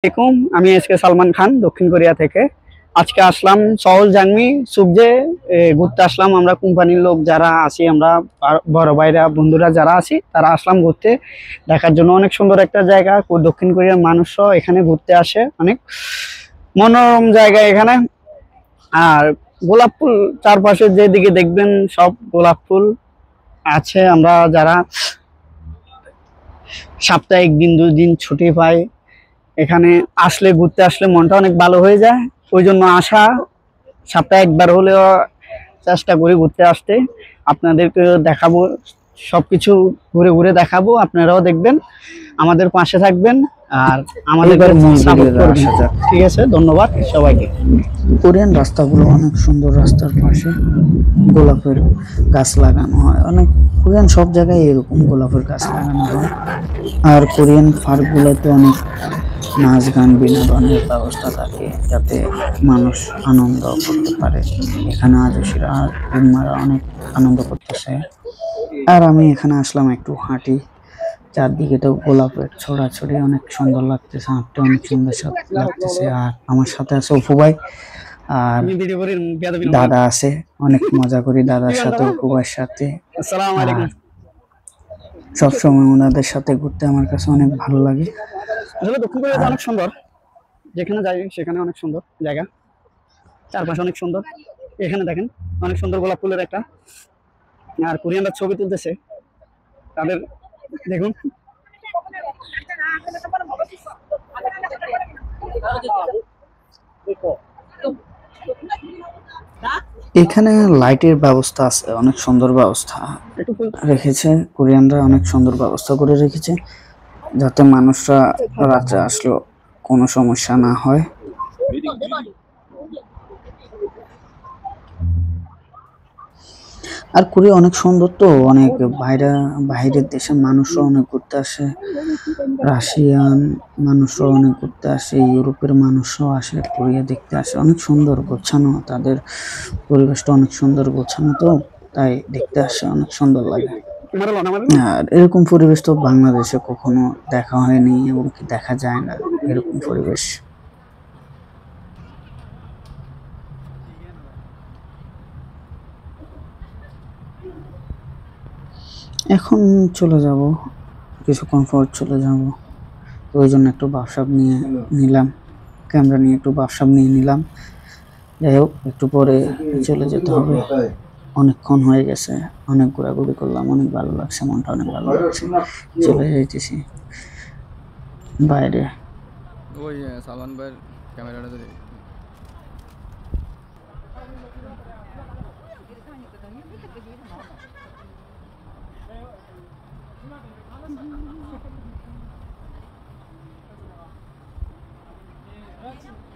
আসসালামাইকুম, আমি এসকে সালমান খান দক্ষিণ কোরিয়া থেকে। আজকে আসলাম সউল জাংমি সুকজে ঘুরতে আসলাম। আমরা কোম্পানির লোক যারা আছি, আমরা বড় ভাইরা বন্ধুরা যারা আছি তারা আসলাম ঘুরতে দেখার জন্য। অনেক সুন্দর একটা জায়গা, দক্ষিণ কোরিয়ার মানুষও এখানে ঘুরতে আসে। অনেক মনোরম জায়গা এখানে। আর গোলাপ ফুল চারপাশে যেদিকে দেখবেন সব গোলাপ ফুল আছে। আমরা যারা সাপ্তাহিক দিন 2 দিন ছুটি পাই, এখানে আসলে ঘুরতে আসলে মনটা অনেক ভালো হয়ে যায়। ওই জন্য আসা, সপ্তাহে একবার হলেও চেষ্টা করি ঘুরতে আসতে। আপনাদেরকে দেখাবো, সবকিছু ঘুরে ঘুরে দেখাবো, আপনারাও দেখবেন, আমাদের পাশে থাকবেন আর আমাদেরকে সাপোর্ট করবেন। ঠিক আছে, ধন্যবাদ সবাইকে। কোরিয়ান রাস্তাগুলো অনেক সুন্দর। রাস্তার পাশে গোলাপের গাছ লাগানো হয়। অনেক কোরিয়ান সব জায়গায় এরকম গোলাপের গাছ লাগানো হয়। আর কোরিয়ান পার্কগুলোতে অনেক নাচ গান বিনোদনের ব্যবস্থা থাকে, যাতে মানুষ আনন্দ করতে পারে। এখানে আদিবাসীরা রোহিঙ্গারা অনেক আনন্দ করতেছে। আর আমি এখানে আসলাম একটু হাঁটি, চারদিকে তো গোলাপের ছড়াছড়ি, অনেক সুন্দর লাগতেছে, হাঁটতে অনেক সুন্দর লাগতেছে। আর আমার সাথে আছে অপু ভাই আর দাদা আছে। অনেক মজা করি দাদার সাথে, অপু ভাইয়ের সাথে। আর সবসময় ওনাদের সাথে ঘুরতে আমার কাছে অনেক ভালো লাগে। আসলে দক্ষিণ কোরিয়া অনেক সুন্দর, যেখানে যাই সেখানে অনেক সুন্দর জায়গা, চারপাশে অনেক সুন্দর। এখানে দেখেন অনেক সুন্দর গোলাপ ফুলের একটা, আর কোরিয়ানরা ছবি তুলতেছে তাদের, দেখুন। এখানে লাইটের ব্যবস্থা আছে, অনেক সুন্দর ব্যবস্থা রেখেছে কোরিয়ানরা, অনেক সুন্দর ব্যবস্থা করে রেখেছে, যাতে মানুষরা রাতে আসলেও কোনো সমস্যা না হয়। আর কোরিয়া অনেক সুন্দর, তো অনেক বাইরের দেশের মানুষও অনেক ঘুরতে আসে। রাশিয়ান মানুষও অনেক ঘুরতে আসে, ইউরোপের মানুষও আসে, কোরিয়া দেখতে আসে। অনেক সুন্দর গোছানো, তাদের পরিবেশটা অনেক সুন্দর গোছানো, তো তাই দেখতে আসে, অনেক সুন্দর লাগে। আর এরকম পরিবেশ তো বাংলাদেশে কখনো দেখা হয়নি, এমনকি দেখা যায় না এরকম পরিবেশ। এখন চলে যাব, কিছুক্ষণ পর চলে যাব। তো ওই জন্য একটু বাপসাপ নিয়ে নিলাম, ক্যামেরা নিয়ে একটু বাপসাপ নিয়ে নিলাম। যাই হোক, একটু পরে চলে যেতে হবে। অনেকক্ষণ হয়ে গেছে, অনেক ঘোরাঘুরি করলাম, অনেক ভালো লাগছে, মনটা অনেক ভালো লাগছে। চলে যাইতেছি বাইরে। ওই সালমান ভাইয়ের ক্যামেরাটা ধরে Grazie.